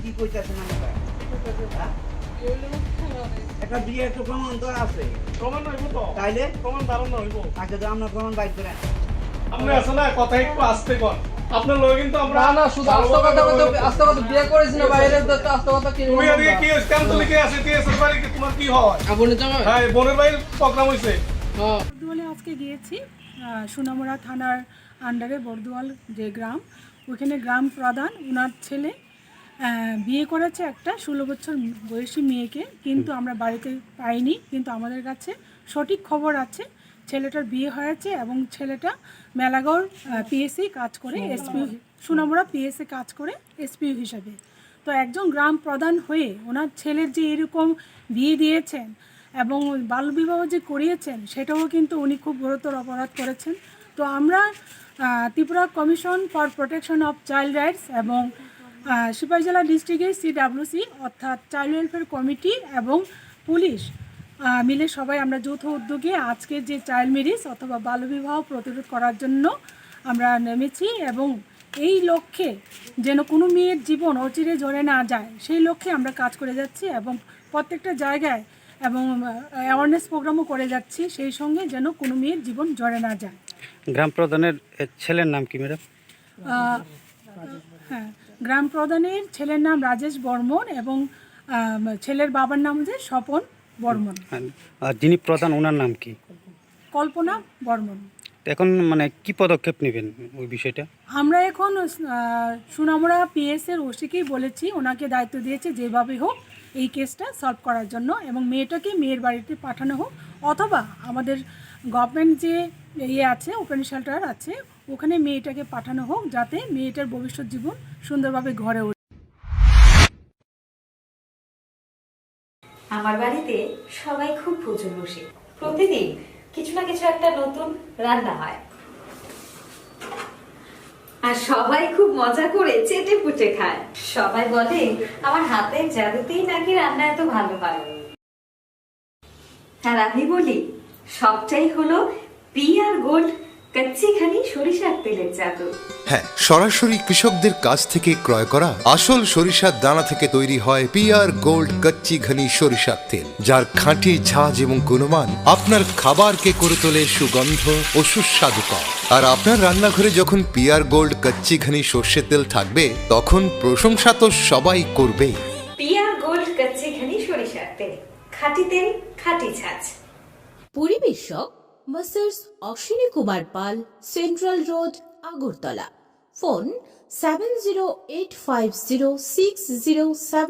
কি কইতাছেন আমরা? একটা বিয়ে একটু প্রমাণ তো আছে। প্রমাণ হইব তো? তাইলে প্রমাণ দাঁড়ানো হইব। আচ্ছা তো আমরা প্রমাণ বাইর করেন। আপনি আছে না কথা একটু আস্তে কর। আপনার লগে কিন্তু আমরা না শুধু আস্তে কথা বিয়ে করেছি না বাইরে তো আস্তে কথা কি তুমি এদিকে কি স্ট্যাম্প তো লিখে আছে টিএসএর বাড়ি কি তোমার কি হয়? আপনি জামাই? হ্যাঁ বোনের বাড়ির প্রোগ্রাম হইছে। হ্যাঁ বর্দুয়ালে আজকে গিয়েছি সোনামুড়া থানার আন্ডারে বর্দুয়াল যে গ্রাম, ওইখানে গ্রাম প্রধান ওনার ছেলে বিয়ে করেছে একটা 16 বছর বয়সী মেয়েকে, কিন্তু আমরা বাড়িতে পাইনি। কিন্তু আমাদের কাছে সঠিক খবর আছে ছেলেটার বিয়ে হয়েছে এবং ছেলেটা মেলাগড় পিএসসি কাজ করে, এসপিউ সোনামুড়া পিএসসি কাজ করে এসপিউ হিসাবে। তো একজন গ্রাম প্রধান হয়ে ওনার ছেলের যে এরকম বিয়ে দিয়েছেন এবং বাল্যবিবাহ যে করিয়েছেন, সেটাও কিন্তু উনি খুব গুরুতর অপরাধ করেছেন। তো আমরা Tripura commission for protection of child rights এবং সিপাহী জেলা ডিস্ট্রিক্টের সিডাব্লিউসি অর্থাৎ চাইল্ড ওয়েলফেয়ার কমিটি এবং পুলিশ মিলে সবাই আমরা যৌথ উদ্যোগে আজকে যে চাইল্ড ম্যারেজ অথবা বাল্যবিবাহ প্রতিরোধ করার জন্য আমরা নেমেছি এবং এই লক্ষ্যে যেন কোনো মেয়ের জীবন অচিরে ঝরে না যায় সেই লক্ষ্যে আমরা কাজ করে যাচ্ছি এবং প্রত্যেকটা জায়গায় এবং অ্যাওয়ারনেস প্রোগ্রামও করে যাচ্ছি, সেই সঙ্গে যেন কোনো মেয়ের জীবন ঝরে না যায়। গ্রাম প্রধানের ছেলের নাম কি ম্যাডাম? হ্যাঁ, গ্রাম প্রধানের ছেলের নাম রাজেশ বর্মন এবং ছেলের বাবার নাম হচ্ছে স্বপন বর্মন। আর যিনি প্রধান ওনার নাম কি? কল্পনা বর্মন। এখন মানে কি পদক্ষেপ নেবেন ওই বিষয়টা? আমরা এখন সোনামুড়া পিএসের ওসিকেই বলেছি, ওনাকে দায়িত্ব দিয়েছে যেভাবে হোক এই কেসটা সলভ করার জন্য এবং মেয়েটাকে মেয়ের বাড়িতে পাঠানো হোক, অথবা আমাদের গভর্নমেন্ট যে আছে ওপেন শেল্টার আছে ওখানে মেয়েটাকে পাঠানো হোক, যাতে মেয়েটার ভবিষ্যৎ জীবন সুন্দরভাবে গড়ে ওঠে। আমার বাড়িতে সবাই খুব প্রচুর বসে, প্রতিদিন কিছু না কিছু একটা নতুন রান্না হয় আর সবাই খুব মজা করে চেটে পুটে খায়। সবাই বলে আমার হাতের জাদুতেই নাকি রান্না এত ভালো হয়। আর আমি বলি সবটাই হলো পিআর গোল্ড কচ্চিখানি সরিষার তেলের জাদু। হ্যাঁ, সরাসরি কৃষকদের কাছ থেকে ক্রয় করা আসল সরিষার দানা থেকে তৈরি হয় পিআর গোল্ড কচ্চি ঘনি সরিষার তেল, যার খাঁটি ঝাঁজ এবং গুণমান আপনার খাবারকে করে তোলে সুগন্ধ ও সুস্বাদুকর। আর আপনার রান্নাঘরে যখন পিআর গোল্ড কচ্চি ঘনি সর্ষের তেল থাকবে, তখন প্রশংসা তো সবাই করবে। পিআর গোল্ড কচ্চিখানি সরিষার তেল, খাঁটি তেল, খাঁটি ঝাঁজ। পরিবেশক masters Ashwini Kumar Pal, central road, Agartala. Phone 70850607